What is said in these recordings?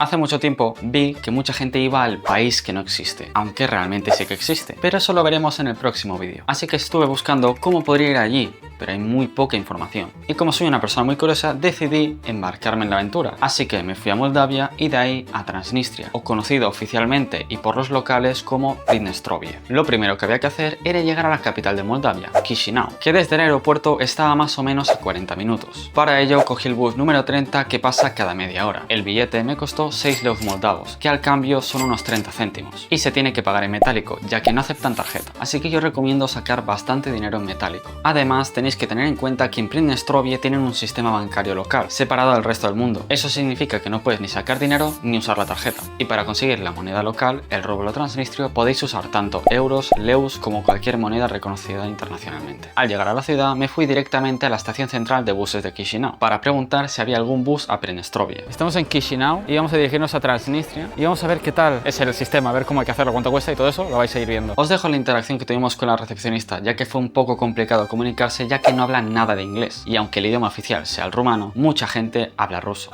Hace mucho tiempo vi que mucha gente iba al país que no existe, aunque realmente sí que existe, pero eso lo veremos en el próximo vídeo. Así que estuve buscando cómo podría ir allí, pero hay muy poca información. Y como soy una persona muy curiosa, decidí embarcarme en la aventura. Así que me fui a Moldavia y de ahí a Transnistria, o conocido oficialmente y por los locales como Pridnestrovie. Lo primero que había que hacer era llegar a la capital de Moldavia, Chisinau, que desde el aeropuerto estaba más o menos a 40 minutos. Para ello cogí el bus número 30 que pasa cada media hora. El billete me costó 6 leus moldavos, que al cambio son unos 30 céntimos. Y se tiene que pagar en metálico, ya que no aceptan tarjeta. Así que yo recomiendo sacar bastante dinero en metálico. Además, tenéis que tener en cuenta que en Pridnestrovie tienen un sistema bancario local, separado del resto del mundo. Eso significa que no puedes ni sacar dinero ni usar la tarjeta. Y para conseguir la moneda local, el rublo transnistrio, podéis usar tanto euros, leus como cualquier moneda reconocida internacionalmente. Al llegar a la ciudad, me fui directamente a la estación central de buses de Chisinau para preguntar si había algún bus a Pridnestrovie. Estamos en Chisinau y vamos a dirigirnos a Transnistria y vamos a ver qué tal es el sistema, a ver cómo hay que hacerlo, cuánto cuesta y todo eso, lo vais a ir viendo. Os dejo la interacción que tuvimos con la recepcionista, ya que fue un poco complicado comunicarse, ya que no hablan nada de inglés. Y aunque el idioma oficial sea el rumano, mucha gente habla ruso.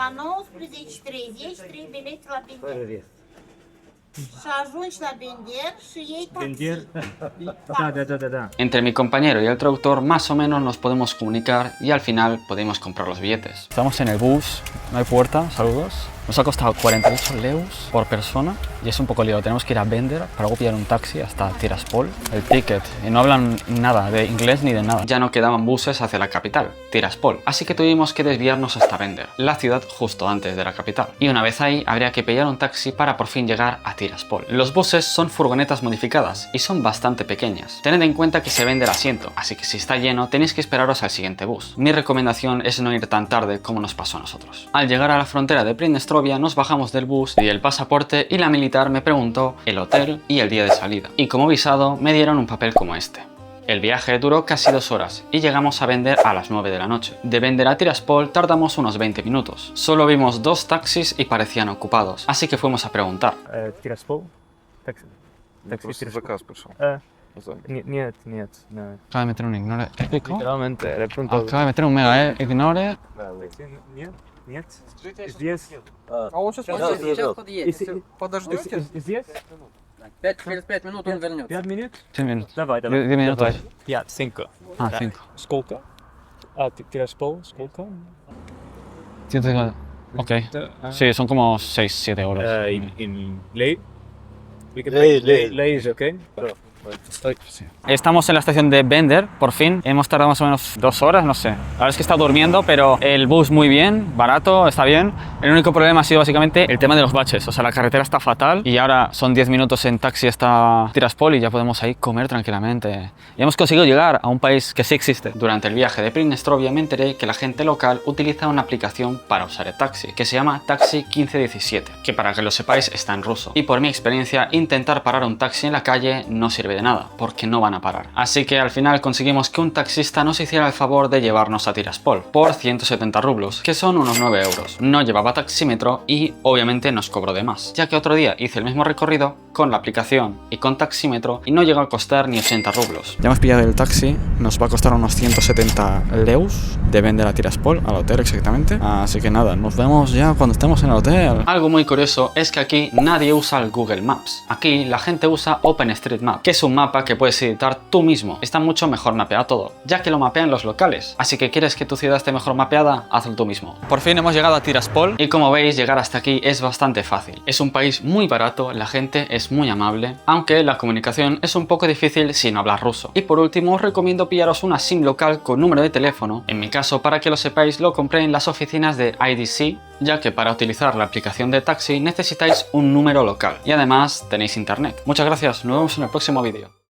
Entre mi compañero y el traductor más o menos nos podemos comunicar y al final podemos comprar los billetes. Estamos en el bus, no hay puerta, saludos. Nos ha costado 48 leus por persona y es un poco lío. Tenemos que ir a Bender para luego pillar un taxi hasta Tiraspol. El ticket, y no hablan nada de inglés ni de nada. Ya no quedaban buses hacia la capital, Tiraspol, así que tuvimos que desviarnos hasta Bender, la ciudad justo antes de la capital. Y una vez ahí habría que pillar un taxi para por fin llegar a Tiraspol. Los buses son furgonetas modificadas y son bastante pequeñas. Tened en cuenta que se vende el asiento, así que si está lleno tenéis que esperaros al siguiente bus. Mi recomendación es no ir tan tarde como nos pasó a nosotros. Al llegar a la frontera de Pridnestrovie nos bajamos del bus, di el pasaporte y la militar me preguntó el hotel y el día de salida. Y como visado me dieron un papel como este. El viaje duró casi 2 horas y llegamos a Bender a las 9 de la noche. De Bender a Tiraspol tardamos unos 20 minutos. Solo vimos 2 taxis y parecían ocupados, así que fuimos a preguntar. Tiraspol? Taxi Заказ пришел. Нет, no. Acaba de meter un ignore. Literalmente, le pregunto. Acaba de meter un mega, ignore. Нет. Здесь. А он сейчас подъедет. Подождете? Здесь? Через 5 минут он вернется. 5 минут? 10 minutos. Давай. 10 minutos. 5. Ah, 5. Сколько? Tiraspol, сколько? 150. Ok. Sí, son como 6-7 horas. In Ley? Ley is okay. Estamos en la estación de Bender, por fin. Hemos tardado más o menos 2 horas, no sé. La verdad es que he estado durmiendo, pero el bus muy bien, barato, está bien. El único problema ha sido básicamente el tema de los baches. O sea, la carretera está fatal y ahora son 10 minutos en taxi hasta Tiraspol y ya podemos ahí comer tranquilamente. Y hemos conseguido llegar a un país que sí existe. Durante el viaje de Pridnestrovie me enteré que la gente local utiliza una aplicación para usar el taxi, que se llama Taxi 1517, que para que lo sepáis está en ruso. Y por mi experiencia, intentar parar un taxi en la calle no sirve de nada, porque no van a parar. Así que al final conseguimos que un taxista nos hiciera el favor de llevarnos a Tiraspol por 170 rublos, que son unos 9 euros. No llevaba taxímetro y obviamente nos cobró de más, ya que otro día hice el mismo recorrido con la aplicación y con taxímetro y no llegó a costar ni 80 rublos. Ya hemos pillado el taxi, nos va a costar unos 170 leus de Bender a Tiraspol, al hotel exactamente. Así que nada, nos vemos ya cuando estemos en el hotel. Algo muy curioso es que aquí nadie usa el Google Maps. Aquí la gente usa OpenStreetMap, que es un mapa que puedes editar tú mismo. Está mucho mejor mapeado todo, ya que lo mapean los locales. Así que ¿quieres que tu ciudad esté mejor mapeada? Hazlo tú mismo. Por fin hemos llegado a Tiraspol y como veis llegar hasta aquí es bastante fácil. Es un país muy barato, la gente es muy amable, aunque la comunicación es un poco difícil si no hablas ruso. Y por último os recomiendo pillaros una SIM local con número de teléfono. En mi caso, para que lo sepáis, lo compré en las oficinas de IDC, ya que para utilizar la aplicación de taxi necesitáis un número local y además tenéis internet. Muchas gracias, nos vemos en el próximo vídeo.